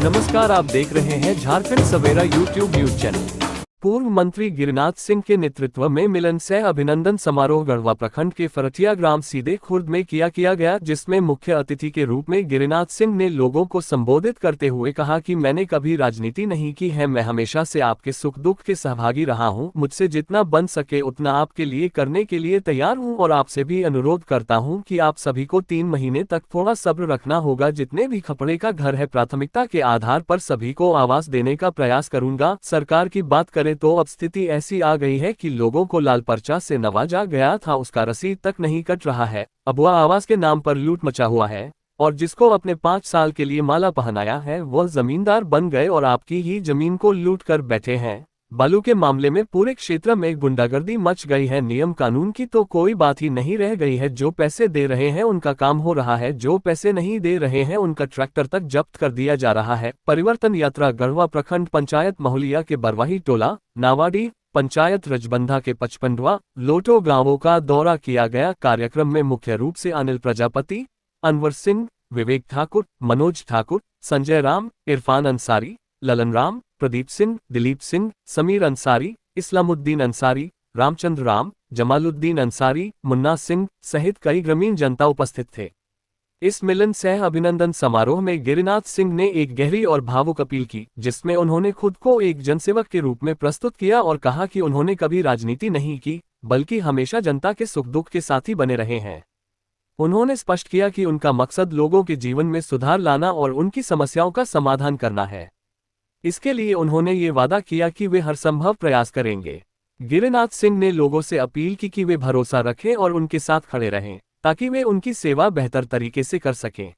नमस्कार, आप देख रहे हैं झारखंड सवेरा यूट्यूब न्यूज चैनल। पूर्व मंत्री गिरिनाथ सिंह के नेतृत्व में मिलन सह अभिनंदन समारोह गढ़वा प्रखंड के फरटिया ग्राम सीधे खुर्द में किया गया, जिसमें मुख्य अतिथि के रूप में गिरिनाथ सिंह ने लोगों को संबोधित करते हुए कहा कि मैंने कभी राजनीति नहीं की है, मैं हमेशा से आपके सुख दुख के सहभागी रहा हूं, मुझसे जितना बन सके उतना आपके लिए करने के लिए तैयार हूं और आपसे भी अनुरोध करता हूं कि आप सभी को 3 महीने तक थोड़ा सब्र रखना होगा। जितने भी खपड़े का घर है, प्राथमिकता के आधार पर सभी को आवास देने का प्रयास करूंगा। सरकार की बात करें तो अब स्थिति ऐसी आ गई है कि लोगों को लाल पर्चा से नवाजा गया था, उसका रसीद तक नहीं कट रहा है। अब वह आवास के नाम पर लूट मचा हुआ है और जिसको अपने 5 साल के लिए माला पहनाया है वह जमींदार बन गए और आपकी ही जमीन को लूट कर बैठे हैं। बालू के मामले में पूरे क्षेत्र में गुंडागर्दी मच गई है। नियम कानून की तो कोई बात ही नहीं रह गई है। जो पैसे दे रहे हैं उनका काम हो रहा है, जो पैसे नहीं दे रहे हैं उनका ट्रैक्टर तक जब्त कर दिया जा रहा है। परिवर्तन यात्रा गढ़वा प्रखंड पंचायत महुलिया के बरवाही टोला, नावाडी पंचायत रजबंधा के 55वां लोटो गांवों का दौरा किया गया। कार्यक्रम में मुख्य रूप से अनिल प्रजापति, अनवर सिंह, विवेक ठाकुर, मनोज ठाकुर, संजय राम, इरफान अंसारी, ललन राम, प्रदीप सिंह, दिलीप सिंह, समीर अंसारी, इस्लामुद्दीन अंसारी, रामचंद्र राम, जमालुद्दीन अंसारी, मुन्ना सिंह सहित कई ग्रामीण जनता उपस्थित थे। इस मिलन सह अभिनंदन समारोह में गिरिनाथ सिंह ने एक गहरी और भावुक अपील की, जिसमें उन्होंने खुद को एक जनसेवक के रूप में प्रस्तुत किया और कहा कि उन्होंने कभी राजनीति नहीं की, बल्कि हमेशा जनता के सुख दुख के साथी बने रहे हैं। उन्होंने स्पष्ट किया कि उनका मकसद लोगों के जीवन में सुधार लाना और उनकी समस्याओं का समाधान करना है। इसके लिए उन्होंने ये वादा किया कि वे हर संभव प्रयास करेंगे। गिरिनाथ सिंह ने लोगों से अपील की कि वे भरोसा रखें और उनके साथ खड़े रहें, ताकि वे उनकी सेवा बेहतर तरीके से कर सकें।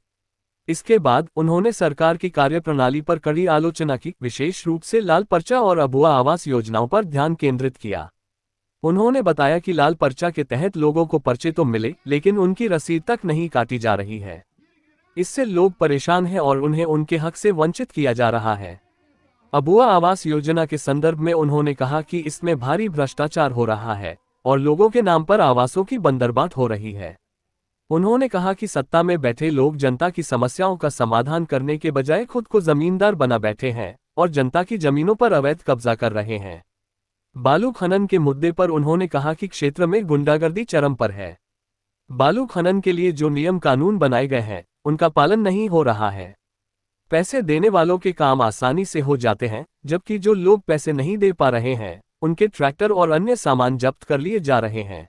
इसके बाद उन्होंने सरकार की कार्यप्रणाली पर कड़ी आलोचना की, विशेष रूप से लाल पर्चा और अबुआ आवास योजनाओं पर ध्यान केंद्रित किया। उन्होंने बताया कि लाल पर्चा के तहत लोगों को पर्चे तो मिले, लेकिन उनकी रसीद तक नहीं काटी जा रही है। इससे लोग परेशान हैं और उन्हें उनके हक से वंचित किया जा रहा है। अबुआ आवास योजना के संदर्भ में उन्होंने कहा कि इसमें भारी भ्रष्टाचार हो रहा है और लोगों के नाम पर आवासों की बंदरबाट हो रही है। उन्होंने कहा कि सत्ता में बैठे लोग जनता की समस्याओं का समाधान करने के बजाय खुद को जमींदार बना बैठे हैं और जनता की जमीनों पर अवैध कब्जा कर रहे हैं। बालू खनन के मुद्दे पर उन्होंने कहा कि क्षेत्र में गुंडागर्दी चरम पर है। बालू खनन के लिए जो नियम कानून बनाए गए हैं उनका पालन नहीं हो रहा है। पैसे देने वालों के काम आसानी से हो जाते हैं, जबकि जो लोग पैसे नहीं दे पा रहे हैं उनके ट्रैक्टर और अन्य सामान जब्त कर लिए जा रहे हैं।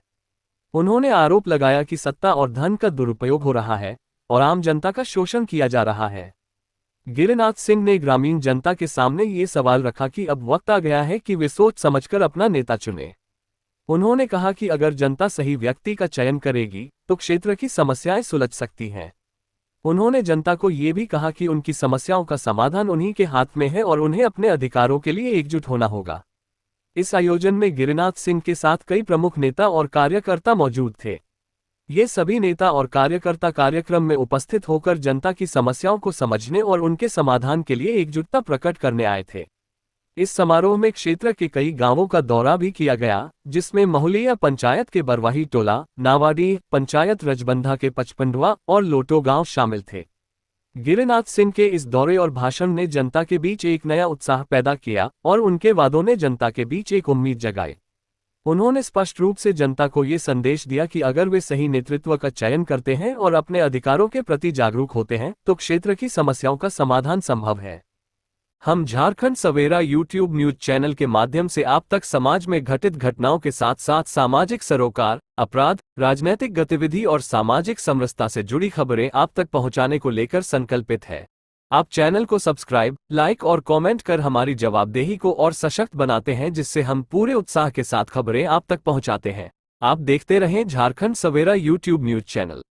उन्होंने आरोप लगाया कि सत्ता और धन का दुरुपयोग हो रहा है और आम जनता का शोषण किया जा रहा है। गिरिनाथ सिंह ने ग्रामीण जनता के सामने ये सवाल रखा कि अब वक्त आ गया है कि वे सोच समझकर अपना नेता चुने। उन्होंने कहा कि अगर जनता सही व्यक्ति का चयन करेगी तो क्षेत्र की समस्याएं सुलझ सकती हैं। उन्होंने जनता को ये भी कहा कि उनकी समस्याओं का समाधान उन्हीं के हाथ में है और उन्हें अपने अधिकारों के लिए एकजुट होना होगा। इस आयोजन में गिरिनाथ सिंह के साथ कई प्रमुख नेता और कार्यकर्ता मौजूद थे। ये सभी नेता और कार्यकर्ता कार्यक्रम में उपस्थित होकर जनता की समस्याओं को समझने और उनके समाधान के लिए एकजुटता प्रकट करने आए थे। इस समारोह में क्षेत्र के कई गांवों का दौरा भी किया गया, जिसमें महुलिया पंचायत के बरवाही टोला, नावाडी पंचायत रजबंधा के 55वां और लोटो गांव शामिल थे। गिरिनाथ सिंह के इस दौरे और भाषण ने जनता के बीच एक नया उत्साह पैदा किया और उनके वादों ने जनता के बीच एक उम्मीद जगाई। उन्होंने स्पष्ट रूप से जनता को ये संदेश दिया कि अगर वे सही नेतृत्व का चयन करते हैं और अपने अधिकारों के प्रति जागरूक होते हैं तो क्षेत्र की समस्याओं का समाधान संभव है। हम झारखंड सवेरा यूट्यूब न्यूज चैनल के माध्यम से आप तक समाज में घटित घटनाओं के साथ साथ सामाजिक सरोकार, अपराध, राजनीतिक गतिविधि और सामाजिक समरसता से जुड़ी खबरें आप तक पहुंचाने को लेकर संकल्पित है। आप चैनल को सब्सक्राइब, लाइक और कमेंट कर हमारी जवाबदेही को और सशक्त बनाते हैं, जिससे हम पूरे उत्साह के साथ खबरें आप तक पहुंचाते हैं। आप देखते रहें झारखंड सवेरा यूट्यूब न्यूज चैनल।